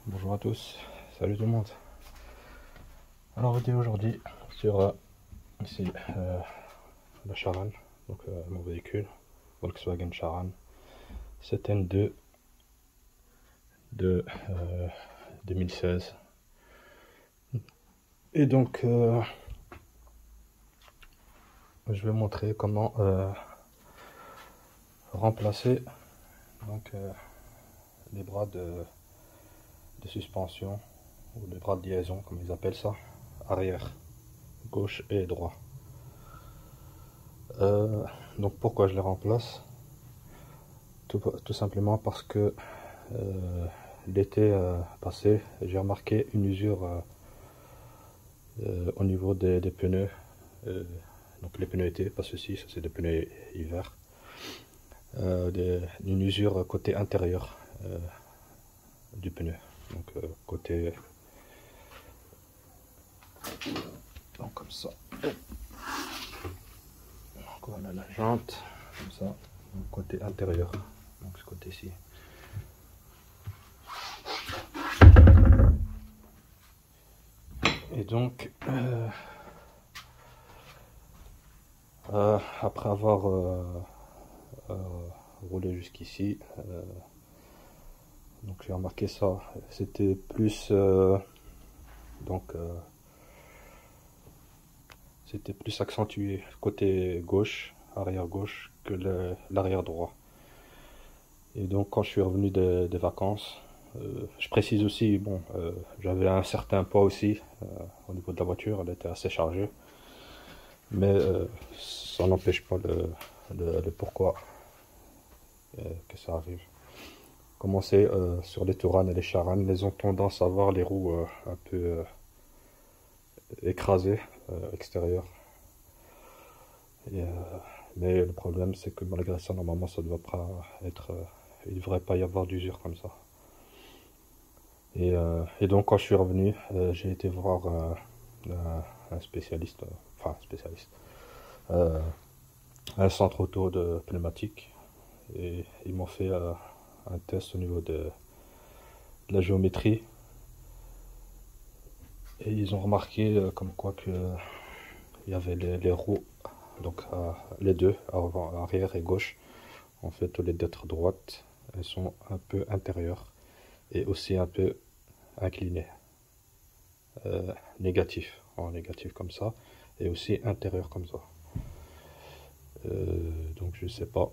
Bonjour à tous, salut tout le monde. Alors vidéo aujourd'hui sur ici la Charan, donc mon véhicule Volkswagen Charan, c'est N2 de 2016. Et donc je vais montrer comment remplacer donc les bras de suspension ou les bras de liaison comme ils appellent ça, arrière, gauche et droit. Donc pourquoi je les remplace? Tout simplement parce que l'été passé, j'ai remarqué une usure au niveau des pneus. Donc les pneus été, pas ceci, ça c'est des pneus hiver. Une usure côté intérieur du pneu. Donc côté... Donc comme ça. Donc voilà la jante, comme ça. Donc, côté intérieur, donc ce côté-ci. Et donc, après avoir roulé jusqu'ici, donc j'ai remarqué ça, c'était plus c'était plus accentué côté gauche, arrière gauche, que l'arrière droit. Et donc quand je suis revenu des vacances, je précise aussi, bon, j'avais un certain poids aussi au niveau de la voiture, elle était assez chargée, mais ça n'empêche pas le pourquoi que ça arrive. Commencer sur les Touran et les Charan, ils ont tendance à avoir les roues un peu écrasées extérieures. Mais le problème c'est que malgré ça, normalement ça ne doit pas être, il ne devrait pas y avoir d'usure comme ça. Et donc quand je suis revenu, j'ai été voir un spécialiste, un centre auto de pneumatique, et ils m'ont fait un test au niveau de la géométrie, et ils ont remarqué comme quoi que il y avait les roues, donc les deux, avant, arrière et gauche, en fait au lieu d'être droites, elles sont un peu intérieures et aussi un peu inclinées, négatif, en négatif comme ça, et aussi intérieur comme ça. Donc je sais pas.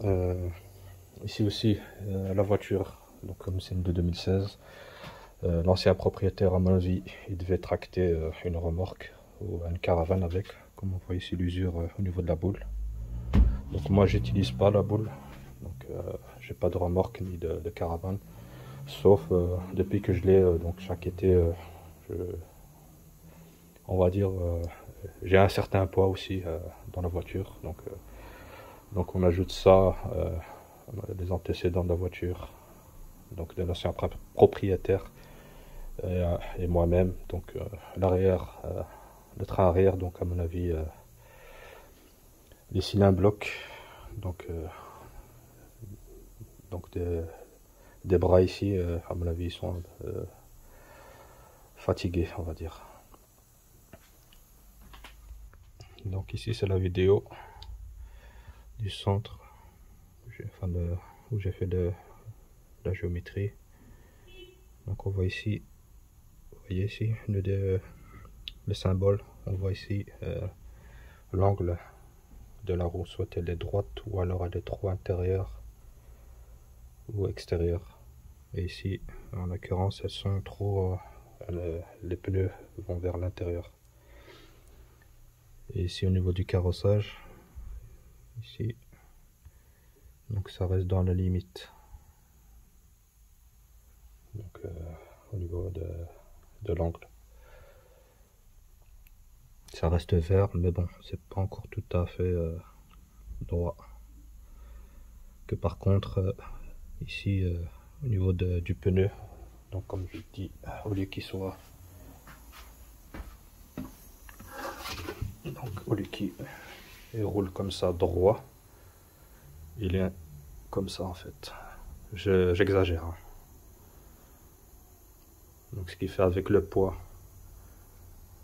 Ici aussi la voiture, donc comme c'est une de 2016, l'ancien propriétaire, à mon avis, il devait tracter une remorque ou une caravane avec, comme on voit ici l'usure au niveau de la boule. Donc moi j'utilise pas la boule, donc j'ai pas de remorque ni de caravane, sauf depuis que je l'ai, donc chaque été, on va dire, j'ai un certain poids aussi dans la voiture, donc on ajoute ça, les antécédents de la voiture, donc de l'ancien propriétaire et moi-même, donc l'arrière, le train arrière, donc à mon avis les cylindres bloquent, donc des bras ici, à mon avis ils sont fatigués, on va dire. Donc ici c'est la vidéo du centre où j'ai fait de la géométrie. Donc on voit ici, vous voyez ici le symbole, on voit ici l'angle de la roue, soit elle est droite ou alors elle est trop intérieure ou extérieure. Et ici en l'occurrence elles sont trop, les pneus vont vers l'intérieur. Et ici au niveau du carrossage, ici, donc ça reste dans la limite. Donc au niveau de l'angle, ça reste vert, mais bon, c'est pas encore tout à fait droit. Que par contre ici au niveau du pneu, donc comme je dis, au lieu qu'il soit, donc au lieu qu'il roule comme ça droit, il est comme ça en fait. J'exagère, hein. Donc ce qu'il fait avec le poids,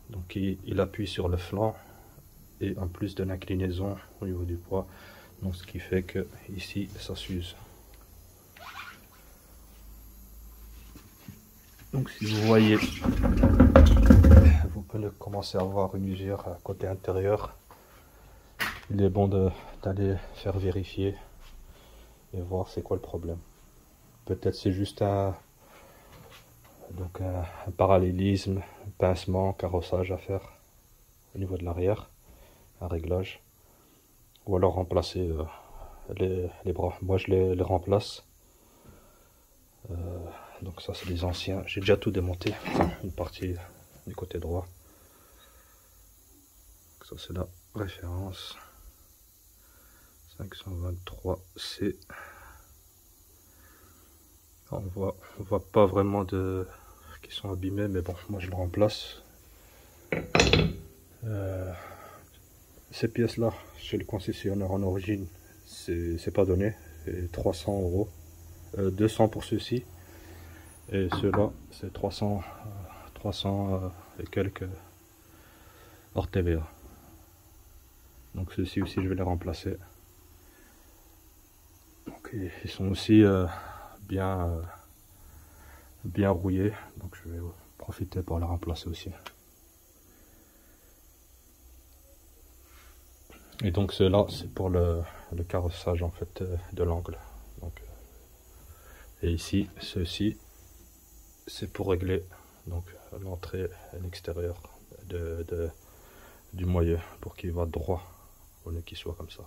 donc il appuie sur le flanc, et en plus de l'inclinaison au niveau du poids, donc ce qui fait que ici ça s'use. Donc si vous voyez, vous pouvez commencer à voir une usure côté intérieur. Il est bon d'aller faire vérifier et voir c'est quoi le problème. Peut-être c'est juste un parallélisme, un pincement, carrossage à faire au niveau de l'arrière, un réglage, ou alors remplacer les bras. Moi je les remplace. Donc ça c'est les anciens, j'ai déjà tout démonté, une partie du côté droit. Ça c'est la référence 523C. On voit pas vraiment qui sont abîmés, mais bon, moi je le remplace. Ces pièces là chez le concessionnaire en origine, c'est pas donné, c'est 300 €, 200 pour ceux-ci, et ceux-là c'est 300 et quelques hors TVA. Donc ceux-ci aussi je vais les remplacer. Donc ils sont aussi bien rouillés, donc je vais profiter pour les remplacer aussi. Et donc ceux-là c'est pour le carrossage en fait de l'angle. Donc et ici ceux-ci c'est pour régler donc l'entrée et l'extérieur du moyeu pour qu'il va droit au lieu qu'il soit comme ça.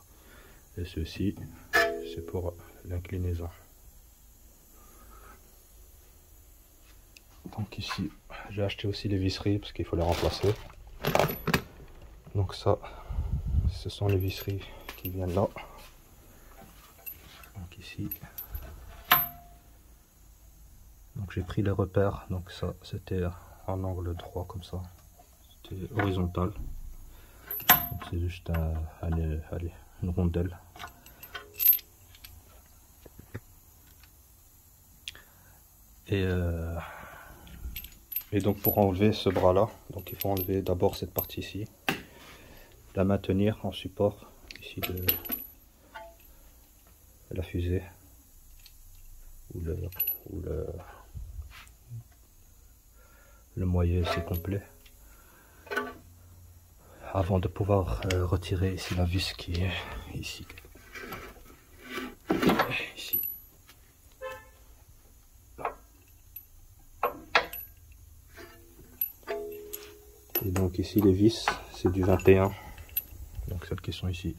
Et ceci c'est pour l'inclinaison. Donc ici j'ai acheté aussi les visseries parce qu'il faut les remplacer. Donc ça ce sont les visseries qui viennent là. Donc ici, donc j'ai pris les repères, donc ça c'était en angle droit comme ça, c'était horizontal. C'est juste une rondelle. Et donc pour enlever ce bras là, donc il faut enlever d'abord cette partie ici, la maintenir en support ici de la fusée ou le moyeu c'est complet, avant de pouvoir retirer ici la vis qui est ici. Et donc ici les vis c'est du 21, donc celles qui sont ici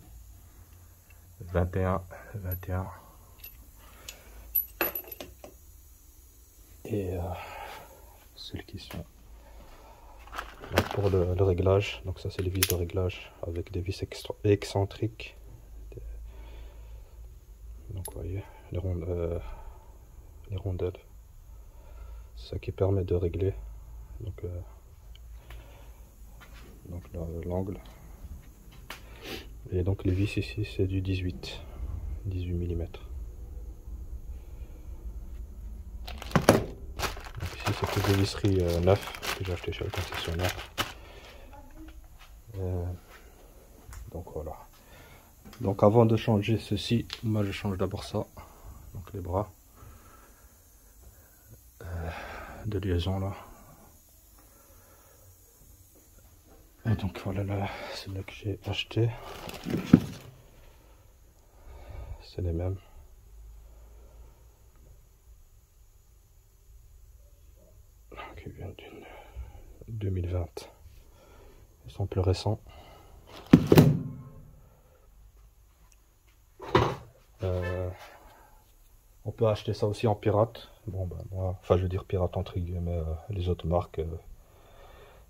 21 et celles qui sont donc pour le réglage, donc ça c'est les vis de réglage avec des vis excentriques. Donc vous voyez les rondelles, c'est ça qui permet de régler donc l'angle. Et donc les vis ici c'est du 18 mm. Ici c'est toutes des visseries neuves que j'ai acheté chez le concessionnaire. Donc voilà. Donc avant de changer ceci, moi je change d'abord ça, donc les bras de liaison là. Et donc voilà, là c'est là que j'ai acheté, c'est les mêmes. Qui viennent d'une 2020, ils sont plus récents. On peut acheter ça aussi en pirate. Bon ben moi, enfin je veux dire pirate entre guillemets, les autres marques,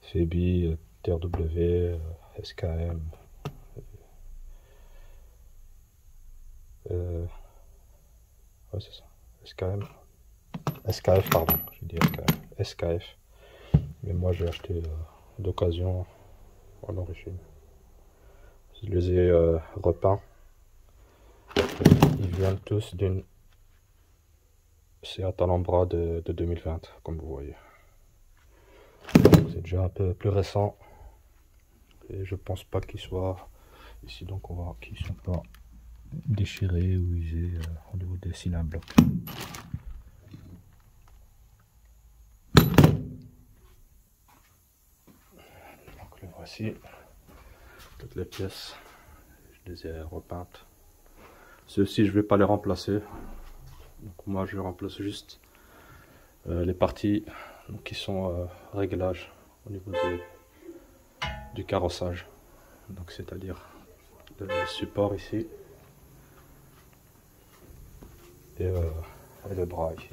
Febi, TRW, SKM, ouais c'est ça, SKF pardon, j'ai dit SKF. Mais moi j'ai acheté d'occasion en origine. Je les ai repeints. Ils viennent tous d'une Seat Alhambra de 2020, comme vous voyez. C'est déjà un peu plus récent. Et je pense pas qu'il soit ici, donc on voit qu'ils sont pas déchirés ou usés au niveau des cylindres blocs. Donc le voici, toutes les pièces, je les ai repeintes. Ceux-ci je vais pas les remplacer, donc moi je remplace juste les parties donc, qui sont réglages au niveau du carrossage, donc c'est-à-dire le support ici et le bras ici,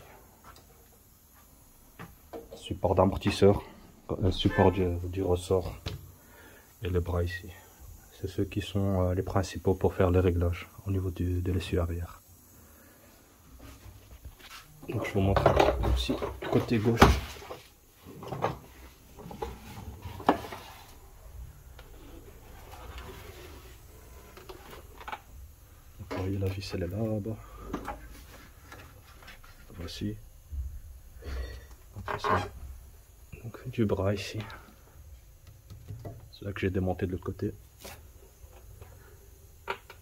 support d'amortisseur, support du ressort et le bras ici. C'est ceux qui sont les principaux pour faire les réglages au niveau de l'essieu arrière. Donc je vous montre aussi côté gauche. Vous voyez la vis elle est là-bas. Voici. Donc du bras ici. C'est là que j'ai démonté de l'autre côté.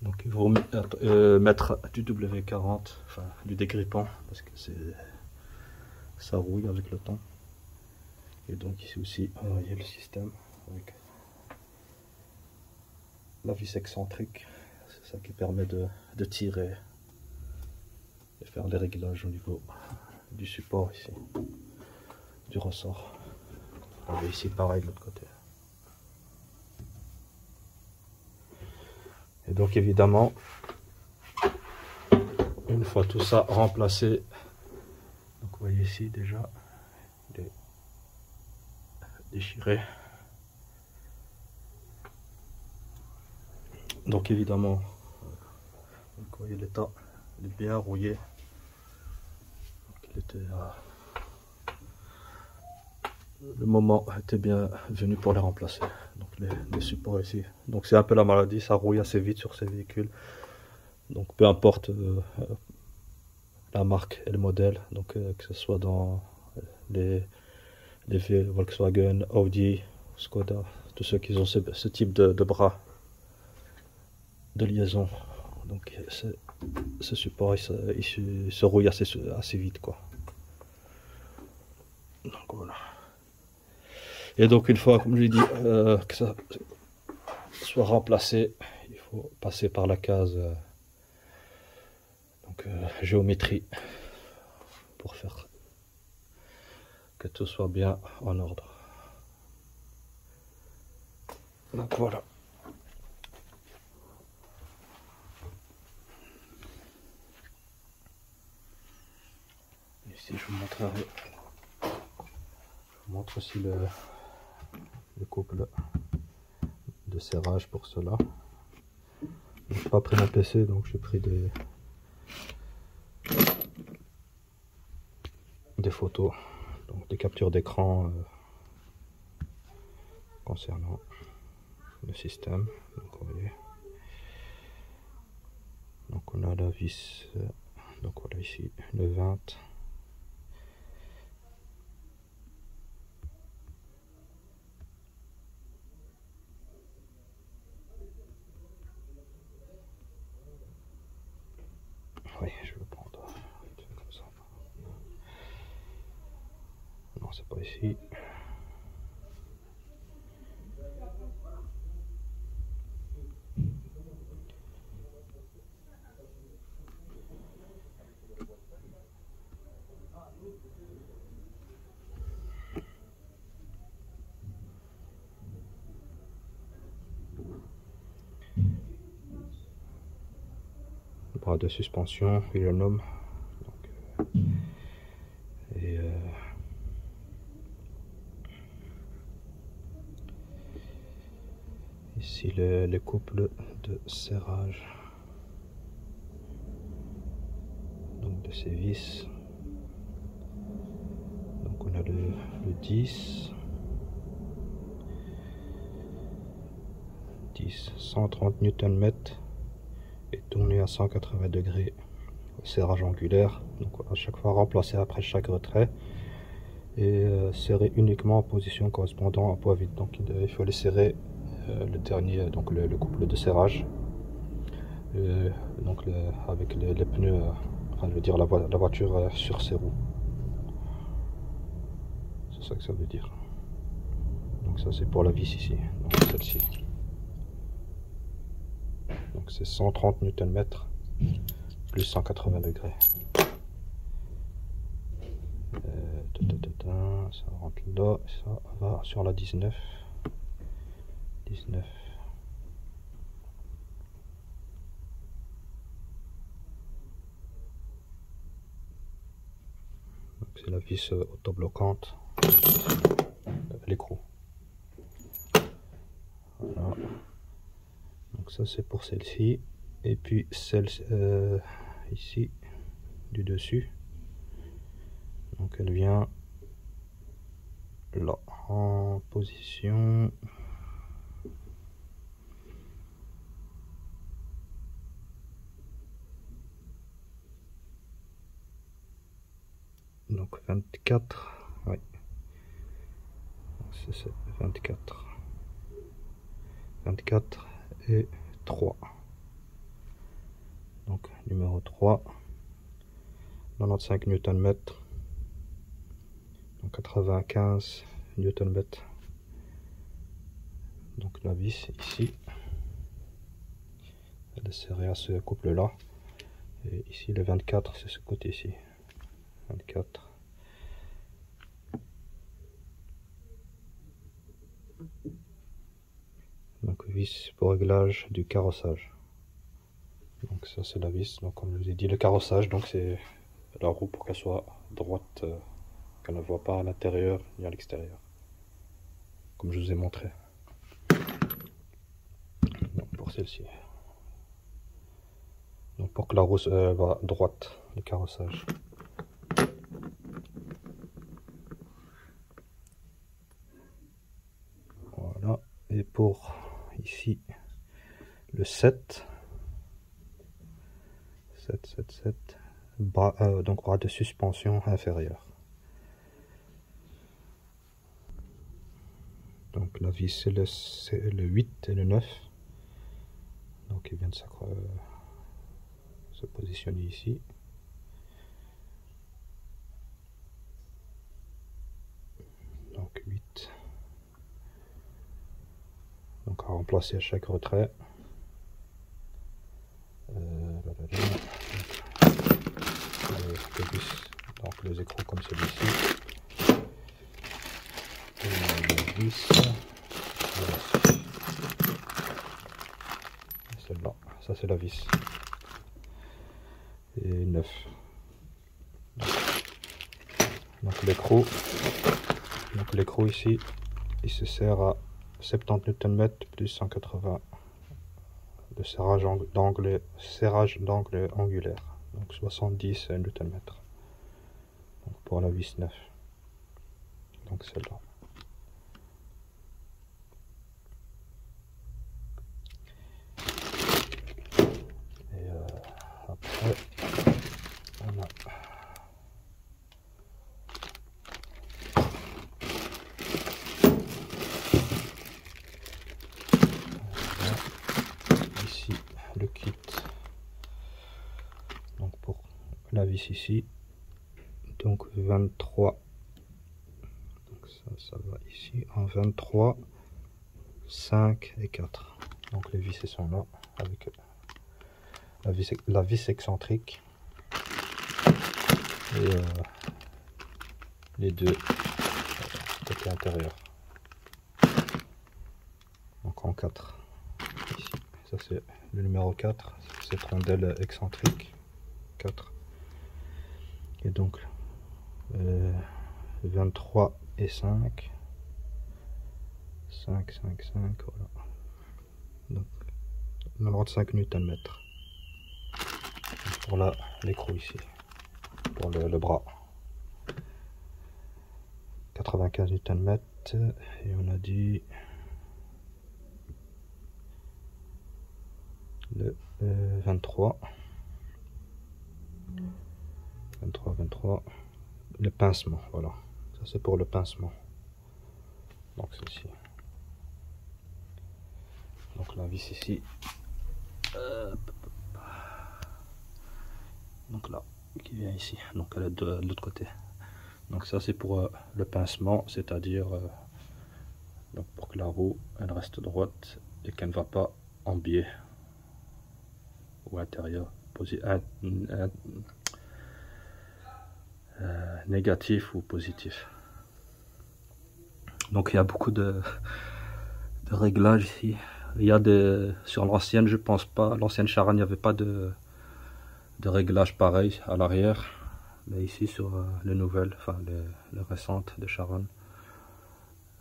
Donc il faut mettre du W40, enfin du dégrippant parce que ça rouille avec le temps. Et donc ici aussi il y a le système avec la vis excentrique, c'est ça qui permet de tirer et faire les réglages au niveau du support ici, du ressort. On va ici pareil de l'autre côté. Et donc évidemment, une fois tout ça remplacé, donc vous voyez ici déjà, il est déchiré. Donc évidemment, donc vous voyez l'état, il est bien rouillé. Donc, il était, le moment était bien venu pour les remplacer. Donc les supports ici. Donc c'est un peu la maladie, ça rouille assez vite sur ces véhicules. Donc peu importe la marque et le modèle, donc que ce soit dans les Volkswagen, Audi, Skoda, tous ceux qui ont ce type de bras de liaison. Donc ce support il se rouille assez vite quoi. Donc voilà. Et donc une fois, comme je l'ai dit, que ça soit remplacé, il faut passer par la case géométrie pour faire que tout soit bien en ordre. Donc voilà. Ici je vous montrerai. Je vous montre aussi le couple de serrage pour cela. Je n'ai pas pris mon PC, donc j'ai pris des photos, donc des captures d'écran concernant le système. Donc, vous voyez. Donc on a la vis, donc voilà ici le 20. Oui, je vais prendre comme ça. Non, c'est pas ici. Bras de suspension, il le nomme. Donc, et ici les couples de serrage, donc de ces vis. Donc on a le 10, 130 Nm et tourné à 180 degrés au serrage angulaire. Donc à chaque fois remplacé après chaque retrait. Et serrer uniquement en position correspondant à poids vide. Donc il faut les serrer, le dernier, donc le couple de serrage, donc avec les pneus, enfin, je veux dire la voiture sur ses roues. C'est ça que ça veut dire. Donc ça c'est pour la vis ici, donc celle-ci. Donc c'est 130 Nm plus 180 degrés. Ça rentre là, ça va sur la 19. C'est la vis autobloquante, l'écrou. Voilà. Donc ça c'est pour celle-ci. Et puis celle ici du dessus. Donc elle vient là en position. Donc 24, oui. C'est 24 et 3. Donc numéro 3, 95 Nm, donc 95 Nm. Donc la vis ici, elle est serrée à ce couple là. Et ici le 24, c'est ce côté ici. 24. Donc vis pour réglage du carrossage. Donc ça c'est la vis. Donc comme je vous ai dit, le carrossage, donc c'est la roue pour qu'elle soit droite, qu'elle ne voit pas à l'intérieur ni à l'extérieur, comme je vous ai montré. Donc pour celle-ci. Donc pour que la roue va droite, le carrossage. Voilà. Et pour ici le 7, bras, donc bras de suspension inférieur. Donc la vis c'est le 8 et le 9. Donc il vient de se positionner ici. Donc 8. Donc à remplacer à chaque retrait. Donc les écrous comme celui-ci. Celle-là, ça c'est la vis. Et 9. Donc l'écrou ici, il se sert à 70 Nm plus 180 de serrage d'angle angulaire. Donc 70 Nm. Donc pour la vis 9. Donc celle-là. Et après, on a ici le kit. Donc pour la vis ici, donc 23. Donc ça va ici en 23, 5 et 4. Donc les vis sont là avec la vis excentrique et les deux côté intérieur. Donc en 4 ici. Ça c'est le numéro 4, cette rondelle excentrique 4. Et donc 23 et 5, 5, 5, 5, voilà. Donc 95 Nm pour l'écrou ici, pour le bras. 95 Nm et on a dit le 23, le pincement, voilà, ça c'est pour le pincement. Donc ceci. Donc la vis ici. Donc là, qui vient ici. Donc elle est de l'autre côté. Donc ça c'est pour le pincement, c'est-à-dire donc pour que la roue elle reste droite et qu'elle ne va pas en biais ou intérieur, négatif ou positif. Donc il y a beaucoup de réglages ici. Il y a sur l'ancienne, je pense pas, l'ancienne Charan, il n'y avait pas de réglage pareil à l'arrière. Mais ici sur les nouvelles, enfin les récentes de Charan,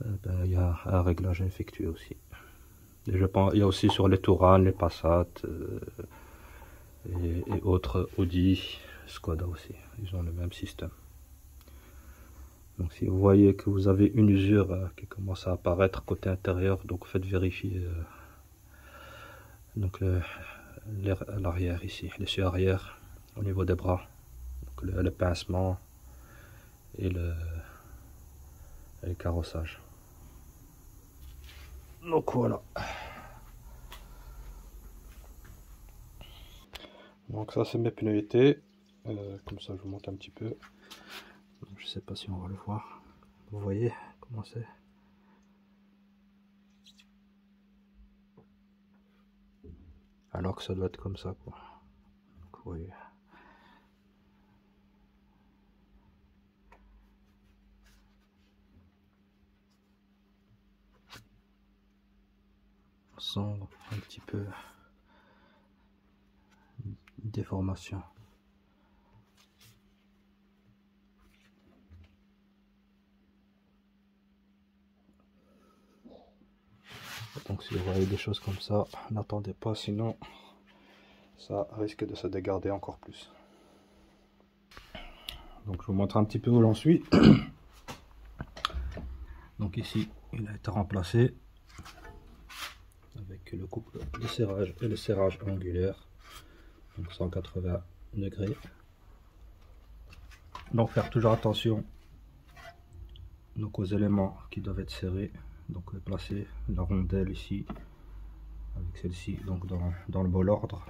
ben, il y a un réglage à effectuer aussi. Et je pense, il y a aussi sur les Touran, les Passat et autres Audi, Skoda aussi. Ils ont le même système. Donc si vous voyez que vous avez une usure qui commence à apparaître côté intérieur, donc faites vérifier donc l'arrière ici, l'essieu arrière au niveau des bras, donc le pincement et le carrossage. Donc voilà. Donc ça c'est mes pneus été, comme ça je vous montre un petit peu. Donc, je sais pas si on va le voir. Vous voyez comment c'est. Alors que ça doit être comme ça quoi. Donc, vous voyez. On sent un petit peu une déformation. Donc si vous voyez des choses comme ça, n'attendez pas, sinon ça risque de se dégarder encore plus. Donc je vous montre un petit peu où l'on suit. Donc ici il a été remplacé avec le couple de serrage et le serrage angulaire, donc 180 degrés. Donc faire toujours attention donc aux éléments qui doivent être serrés. Donc placer la rondelle ici avec celle-ci donc dans le bon ordre.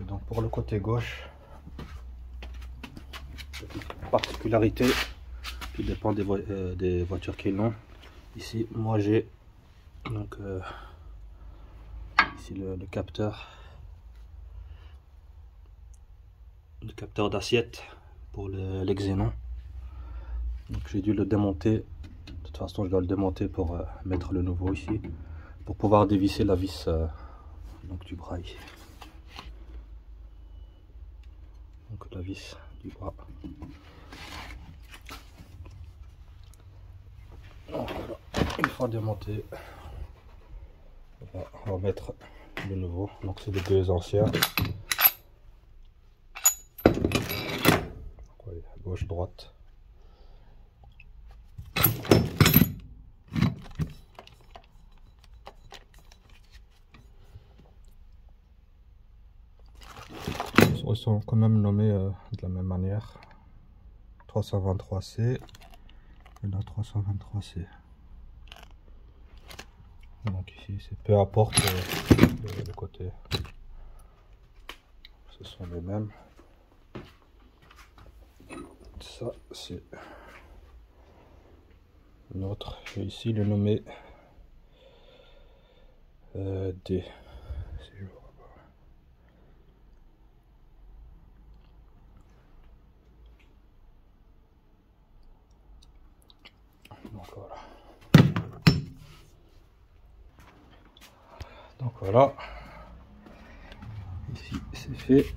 Et donc pour le côté gauche, petite particularité qui dépend des voitures qui l'ont. Ici moi j'ai donc ici le capteur d'assiette pour les xénons. Donc j'ai dû le démonter. De toute façon je dois le démonter pour mettre le nouveau ici, pour pouvoir dévisser la vis donc du bras ici. Donc la vis du bras. Donc, voilà. Une fois démonté, on va remettre le nouveau. Donc c'est les deux anciens. Gauche droite. Ils sont quand même nommés de la même manière. 323C et la 323C. Donc ici c'est peu importe le côté, ce sont les mêmes. Ça c'est notre, et ici le nommé D. Si je vois pas. Donc voilà. Donc voilà. Ici c'est fait.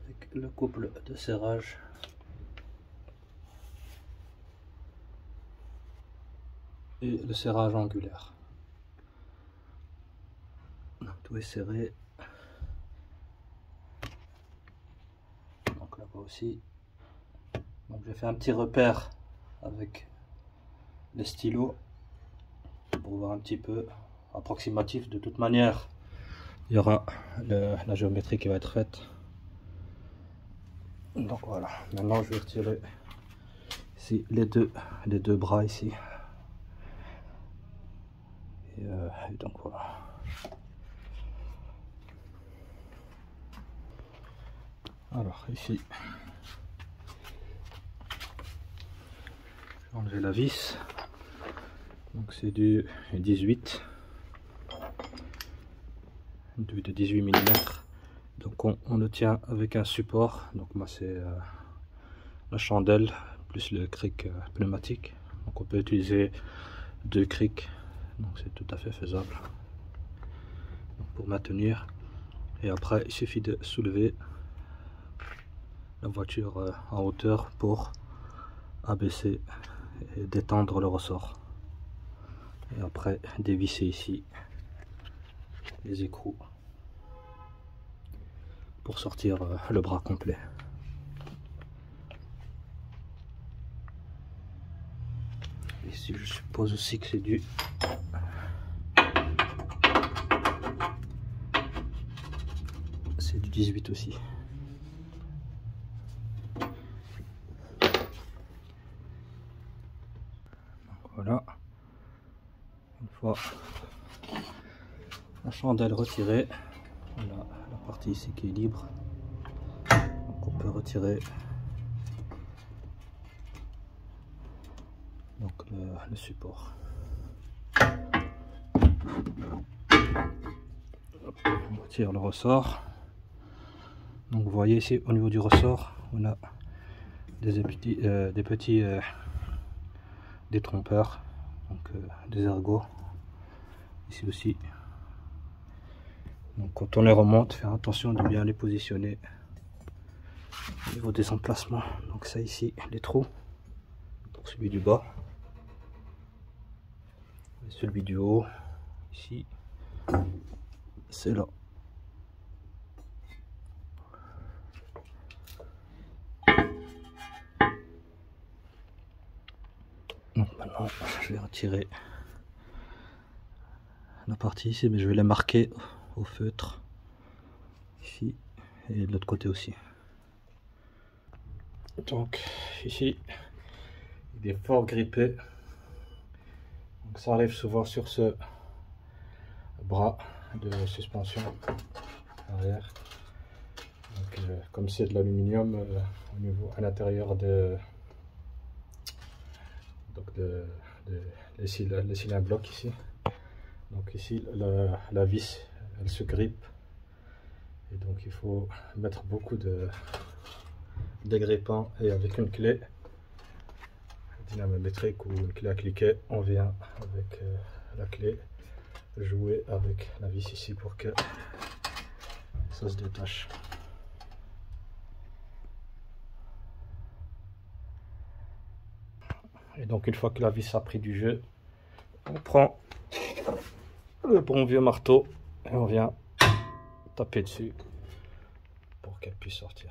Avec le couple de serrage. Et le serrage angulaire. Donc, tout est serré. Donc là-bas aussi. Donc j'ai fait un petit repère avec les stylos pour voir un petit peu approximatif. De toute manière, il y aura la géométrie qui va être faite. Donc voilà, maintenant je vais retirer ici les deux bras ici. Et donc voilà. Alors ici, je vais enlever la vis. Donc c'est du 18, de 18 mm. Donc on le tient avec un support. Donc moi c'est la chandelle plus le cric pneumatique. Donc on peut utiliser 2 crics. Donc c'est tout à fait faisable pour maintenir. Et après il suffit de soulever la voiture en hauteur pour abaisser et détendre le ressort. Et après dévisser ici les écrous pour sortir le bras complet. Ici je suppose aussi que c'est du 18 aussi. Voilà, une fois la chandelle retirée, on a la partie ici qui est libre, donc on peut retirer donc le support. On retire le ressort. Donc vous voyez ici au niveau du ressort, on a des petits détrompeurs, donc des ergots ici aussi. Donc quand on les remonte, faire attention de bien les positionner au niveau des emplacements. Donc ça ici, les trous pour celui du bas, et celui du haut ici, c'est là. Donc maintenant je vais retirer la partie ici, mais je vais les marquer au feutre ici et de l'autre côté aussi. Donc ici il est fort grippé, donc ça arrive souvent sur ce bras de suspension arrière. Donc, comme c'est de l'aluminium au niveau à l'intérieur les cylindres blocs ici. Donc ici la vis elle se grippe et donc il faut mettre beaucoup de grippant, et avec une clé dynamométrique ou une clé à cliquet, on vient avec la clé jouer avec la vis ici pour que ça se détache. Et donc une fois que la vis a pris du jeu, on prend le bon vieux marteau et on vient taper dessus pour qu'elle puisse sortir.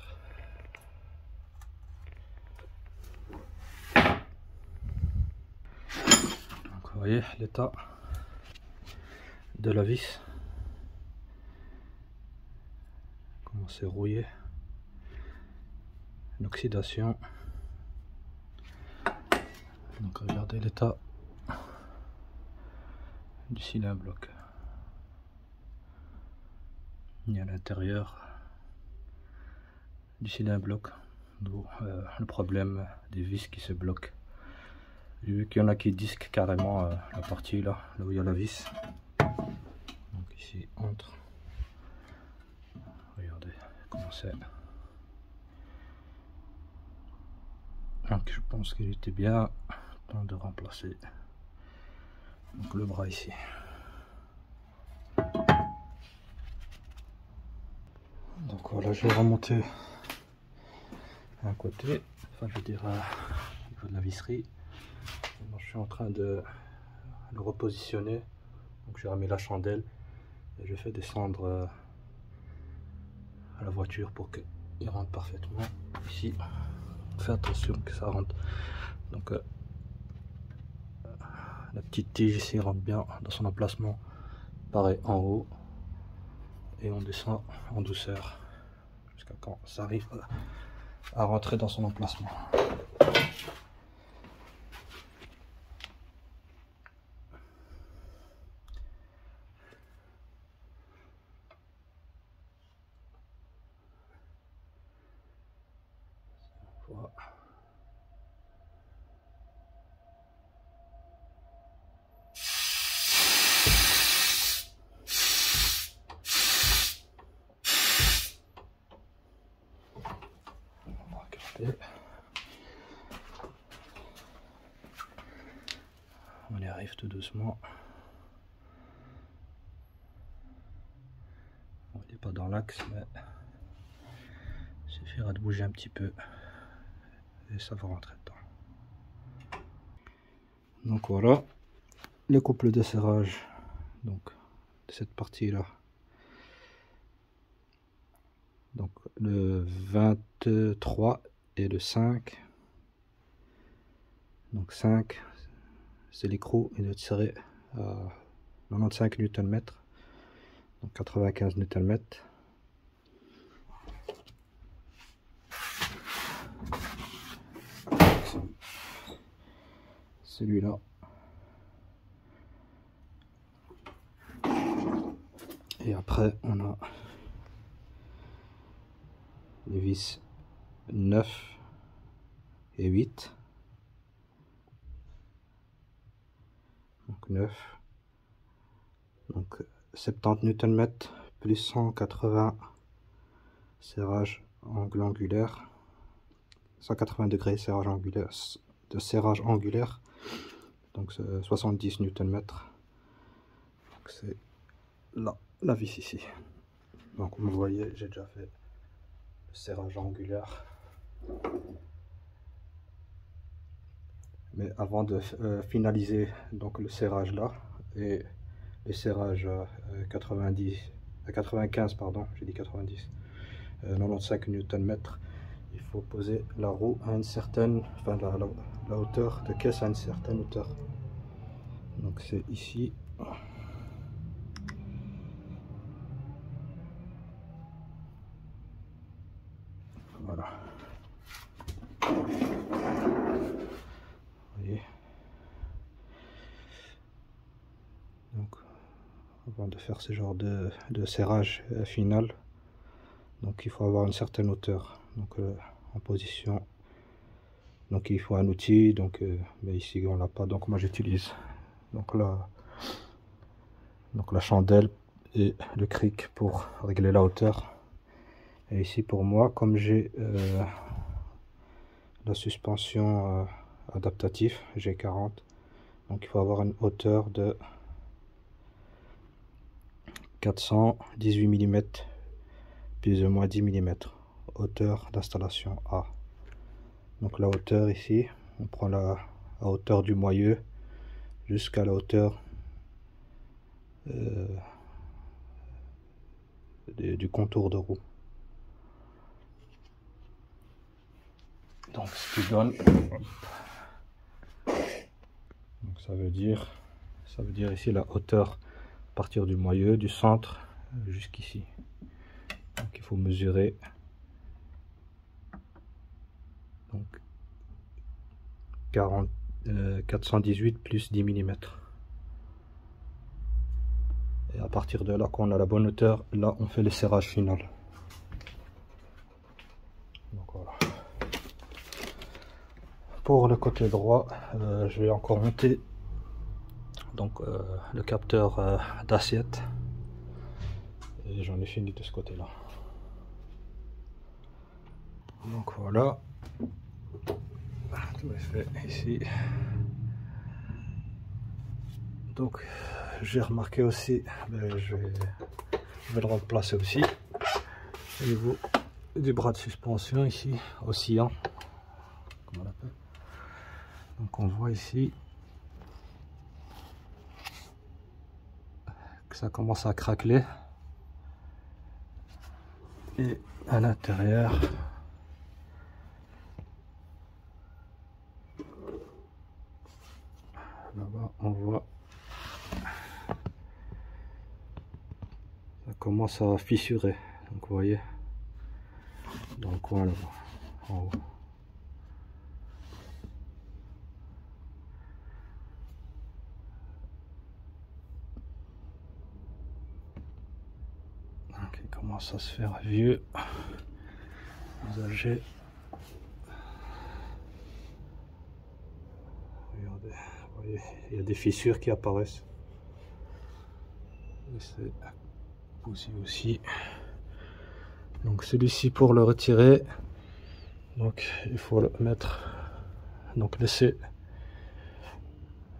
Donc vous voyez l'état de la vis, comment c'est rouillé, l'oxydation. Donc regardez l'état du cylindre bloc. Il y a l'intérieur du cylindre bloc, d'où le problème des vis qui se bloquent. J'ai vu qu'il y en a qui disquent carrément la partie là où il y a la vis. Donc ici entre, regardez comment c'est. Donc je pense qu'il était bien temps de remplacer donc le bras ici. Donc voilà, je vais remonter un côté, enfin je veux dire au niveau de la visserie. Maintenant, je suis en train de le repositionner. Donc j'ai remis la chandelle et je fais descendre à la voiture pour qu'il rentre parfaitement ici. Fais attention que ça rentre. Donc la petite tige ici rentre bien dans son emplacement. Pareil en haut. Et on descend en douceur jusqu'à quand ça arrive à rentrer dans son emplacement. Voilà. On va regarder. On y arrive tout doucement. On n'est pas dans l'axe, mais il suffira de bouger un petit peu et ça va rentrer dedans. Donc voilà le couple de serrage donc de cette partie là. Donc le 23 et le 5. Donc 5 c'est l'écrou, il doit tirer à 95 Nm, donc 95 Nm. Celui-là. Et après on a les vis 9 et 8. Donc 9. Donc 70 Nm plus 180 serrage angle angulaire. 180 degrés serrage angulaire de serrage angulaire. Donc 70 Nm. Donc c'est là la vis ici. Donc comme vous voyez, j'ai déjà fait le serrage angulaire. Mais avant de finaliser donc le serrage là et les serrages 95 pardon, j'ai dit 90, 95 Nm, il faut poser la roue à une certaine, enfin la hauteur de caisse à une certaine hauteur. Donc c'est ici. Voilà. Vous voyez. Donc avant de faire ce genre de serrage final, donc il faut avoir une certaine hauteur, donc en position. Donc il faut un outil, donc mais ici on l'a pas, donc moi j'utilise donc la chandelle et le cric pour régler la hauteur. Et ici pour moi, comme j'ai la suspension adaptative G40, donc il faut avoir une hauteur de 418 mm plus ou moins 10 mm, hauteur d'installation A. Donc la hauteur ici, on prend la hauteur du moyeu jusqu'à la hauteur du contour de roue. Donc ce qui donne, donc ça veut dire ici la hauteur à partir du moyeu, du centre jusqu'ici. Donc il faut mesurer donc 418 plus 10 mm. Et à partir de là, quand on a la bonne hauteur, là on fait le serrage final. Donc voilà. Pour le côté droit, je vais encore monter donc le capteur d'assiette, et j'en ai fini de ce côté là. Donc voilà, tout est fait ici. Donc j'ai remarqué aussi, je vais le remplacer aussi au niveau du bras de suspension ici, oscillant comme on l'appelle. Donc on voit ici que ça commence à craqueler, et à l'intérieur là-bas on voit ça commence à fissurer. Donc vous voyez dans le coin là-bas en haut. Donc il commence à se faire vieux, usagé. Regardez, vous voyez, il y a des fissures qui apparaissent. Et c'est poussé aussi. Donc celui-ci, pour le retirer, donc il faut le mettre, donc laisser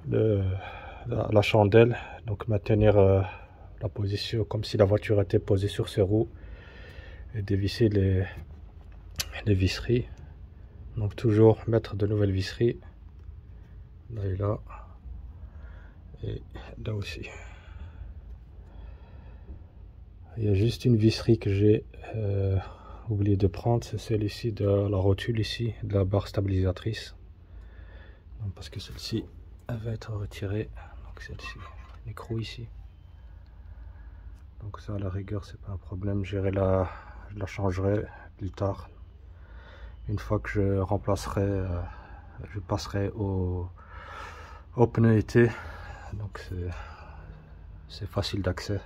la chandelle, donc maintenir la position comme si la voiture était posée sur ses roues, et dévisser les visseries. Donc toujours mettre de nouvelles visseries là et là aussi. Il y a juste une visserie que j'ai oublié de prendre, c'est celle-ci de la rotule ici, de la barre stabilisatrice. Donc, parce que celle-ci, elle va être retirée. Donc celle-ci, l'écrou ici. Donc ça, à la rigueur, c'est pas un problème. Je la changerai plus tard. Une fois que je remplacerai, je passerai au pneu été. Donc c'est facile d'accès.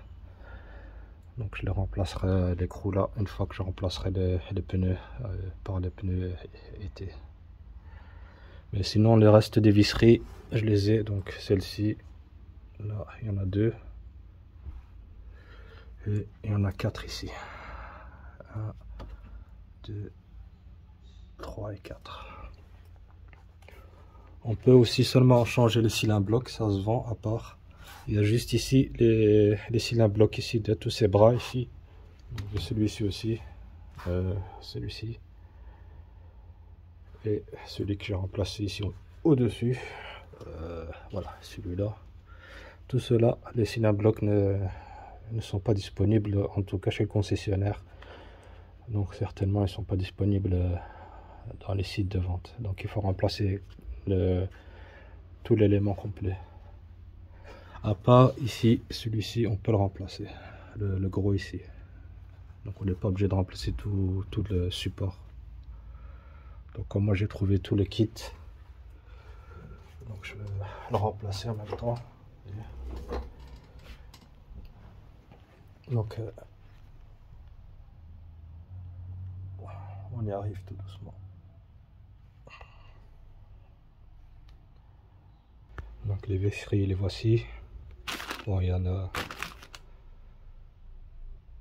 Donc je les remplacerai, l'écrou là, une fois que je remplacerai les pneus par les pneus été. Mais sinon les restes des visseries, je les ai. Donc celle-ci, là il y en a 2. Et il y en a 4 ici. 1, 2, 3 et 4. On peut aussi seulement changer les cylindres blocs, ça se vend à part. Il y a juste ici les cylindres blocs ici de tous ces bras ici. Celui-ci aussi, celui-ci et celui que j'ai remplacé ici au-dessus. Voilà, celui-là. Tout cela, les cylindres blocs ne sont pas disponibles, en tout cas chez le concessionnaire. Donc certainement ils ne sont pas disponibles dans les sites de vente. Donc il faut remplacer tout l'élément complet. À part ici, celui-ci, on peut le remplacer, le gros ici. Donc on n'est pas obligé de remplacer tout le support. Donc comme moi j'ai trouvé tout le kit, donc je vais le remplacer en même temps. Donc on y arrive tout doucement. Donc les visseries, les voici. Bon, il y en a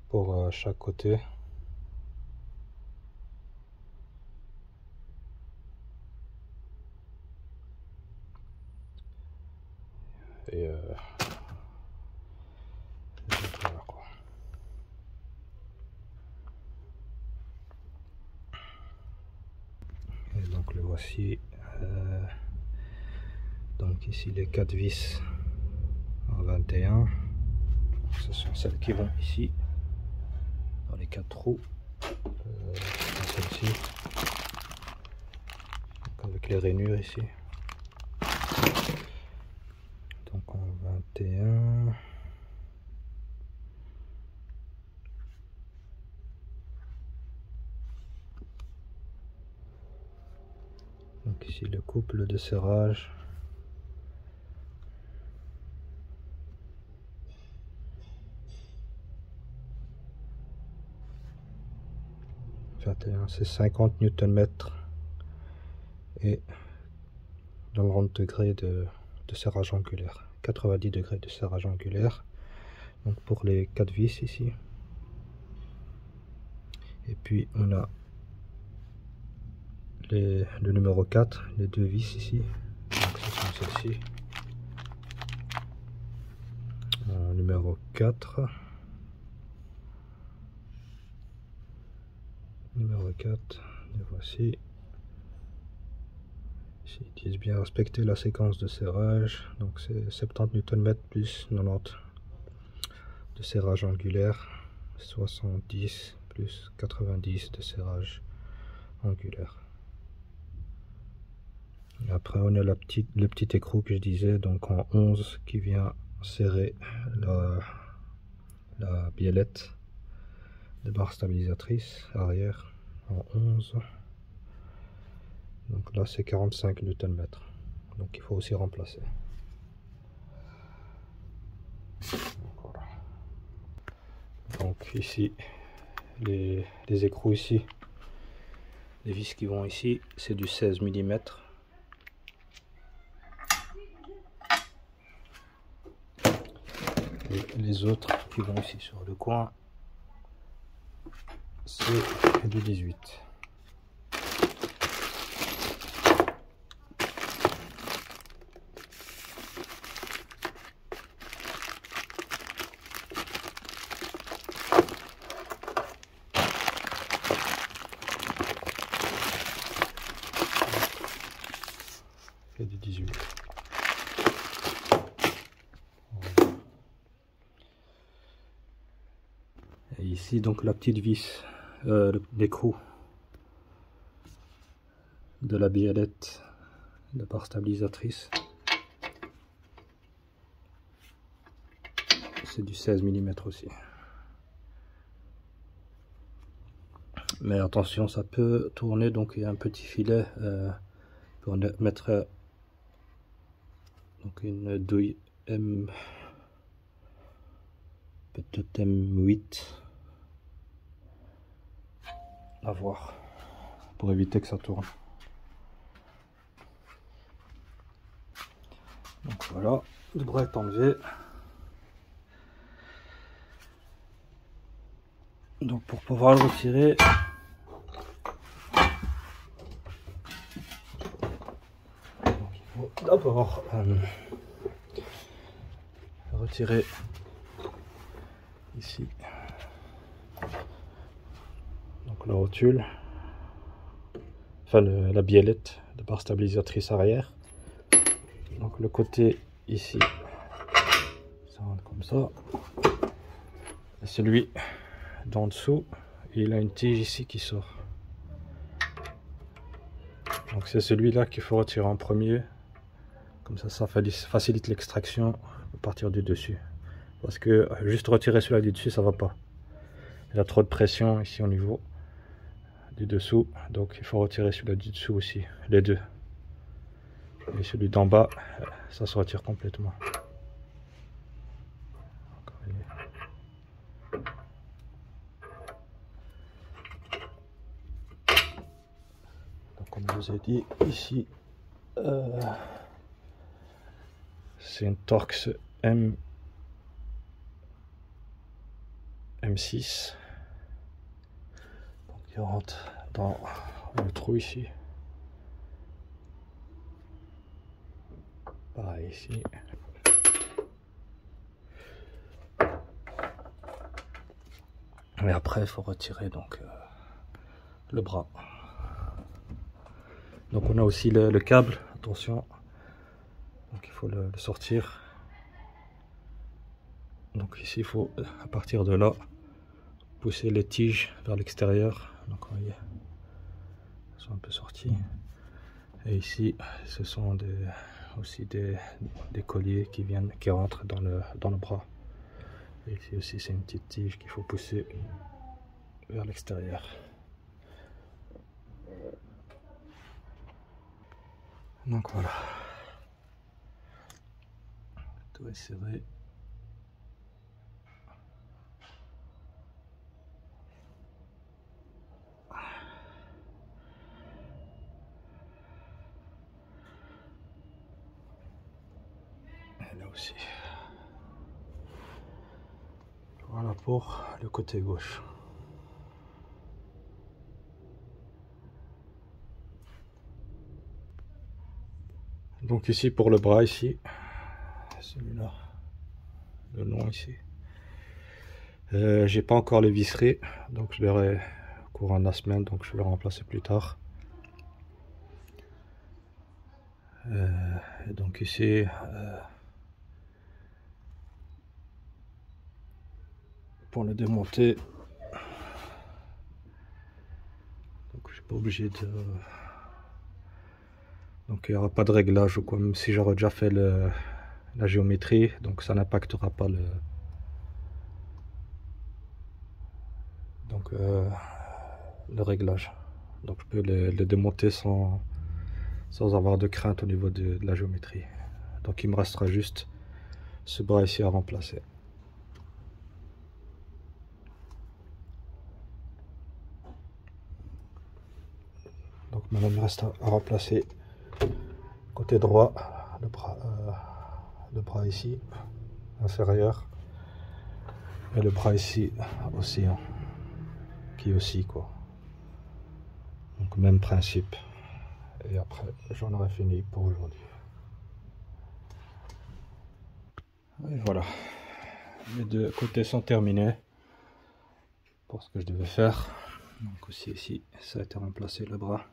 pour chaque côté. Et voilà quoi. Et donc le voici. Donc ici les 4 vis en 21. Ce sont celles qui vont ici dans les 4 trous. Celle-ci avec les rainures ici. Donc en 21. Donc ici le couple de serrage. C'est 50 Nm et 90 degrés de serrage angulaire, 90 degrés de serrage angulaire. Donc pour les 4 vis ici. Et puis on a le numéro 4, les 2 vis ici. Donc ce sont celles-ci. Numéro 4. Numéro 4, les voici. Ici, ils disent bien respecter la séquence de serrage. Donc c'est 70 Nm plus 90 de serrage angulaire, 70 plus 90 de serrage angulaire. Et après on a le petit écrou que je disais, donc en 11, qui vient serrer la biellette de barre stabilisatrice arrière en 11. Donc là c'est 45 Nm, donc il faut aussi remplacer. Voilà. Donc ici les écrous ici, les vis qui vont ici, c'est du 16 mm. Et les autres qui vont ici sur le coin, c'est du 18. Et du 18. Et ici donc la petite vis, l'écrou de la biellette de barre stabilisatrice, c'est du 16 mm aussi. Mais attention, ça peut tourner, donc il y a un petit filet pour mettre donc une douille M, peut-être M8, à voir, pour éviter que ça tourne. Donc voilà, le bras est enlevé. Donc pour pouvoir le retirer, donc il faut d'abord retirer ici donc la rotule, enfin la biellette de barre stabilisatrice arrière. Donc le côté ici, ça rentre comme ça. Et celui d'en dessous, il a une tige ici qui sort. Donc c'est celui-là qu'il faut retirer en premier. Comme ça facilite l'extraction à partir du dessus. Parce que juste retirer celui-là du dessus, ça va pas. Il y a trop de pression ici au niveau du dessous. Donc il faut retirer celui-là du dessous aussi, les deux. Et celui d'en bas, ça se retire complètement. Donc comme je vous ai dit, ici c'est une Torx M6. Donc il rentre dans le trou ici. Pareil ici. Et après il faut retirer donc le bras. Donc on a aussi le câble, attention. Donc il faut le sortir. Donc ici il faut à partir de là pousser les tiges vers l'extérieur. Donc vous voyez, elles sont un peu sorties. Et ici ce sont aussi des colliers qui rentrent dans le bras. Et ici aussi c'est une petite tige qu'il faut pousser vers l'extérieur. Donc voilà, tout est serré. Et là aussi. Voilà pour le côté gauche. Donc ici pour le bras ici, celui-là, le long ici. J'ai pas encore les visserés, donc je verrai au courant de la semaine, donc je vais le remplacer plus tard. Et donc ici, pour le démonter, donc je suis pas obligé de... Donc il n'y aura pas de réglage ou quoi, même si j'aurais déjà fait la géométrie, donc ça n'impactera pas le réglage. Donc je peux le démonter sans sans avoir de crainte au niveau de la géométrie. Donc il me restera juste ce bras ici à remplacer. Donc maintenant il me reste à remplacer côté droit le bras ici inférieur et le bras ici aussi, hein, qui aussi quoi. Donc même principe. Et après j'en aurai fini pour aujourd'hui. Et voilà, les deux côtés sont terminés pour ce que je devais faire. Donc aussi ici ça a été remplacé le bras.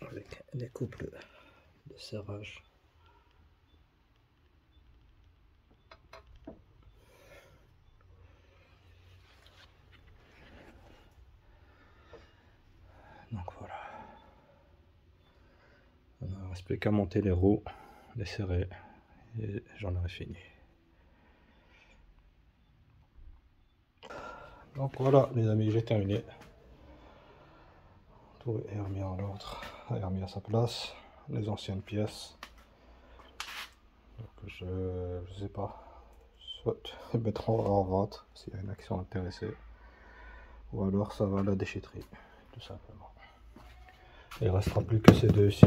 Avec les couples de serrage. Donc voilà. Il ne reste plus qu'à monter les roues, les serrer et j'en aurai fini. Donc voilà les amis, j'ai terminé. Tout est remis en ordre, est remis à sa place. Les anciennes pièces. Donc je sais pas, soit ils mettront en vente s'il y a une action intéressée, ou alors ça va à la déchetterie, tout simplement. Il ne restera plus que ces deux ici.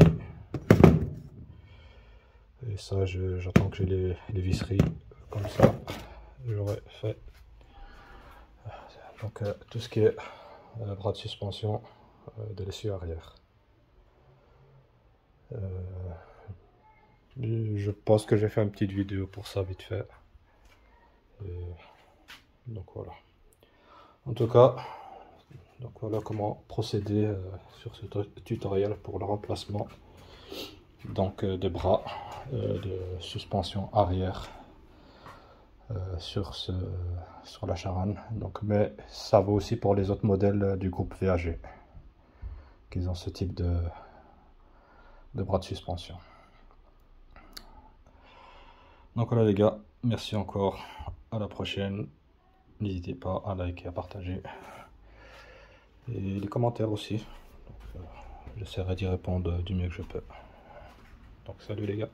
Et ça, j'attends que j'ai les visseries comme ça. J'aurais fait donc tout ce qui est bras de suspension de l'essieu arrière. Je pense que j'ai fait une petite vidéo pour ça vite fait. Donc voilà. En tout cas, donc voilà comment procéder sur ce tutoriel pour le remplacement donc de bras de suspension arrière sur la Charan. Donc, mais ça vaut aussi pour les autres modèles du groupe VAG qui ont ce type de bras de suspension. Donc voilà les gars, merci encore, à la prochaine. N'hésitez pas à liker, à partager et les commentaires aussi. J'essaierai d'y répondre du mieux que je peux. Donc salut les gars.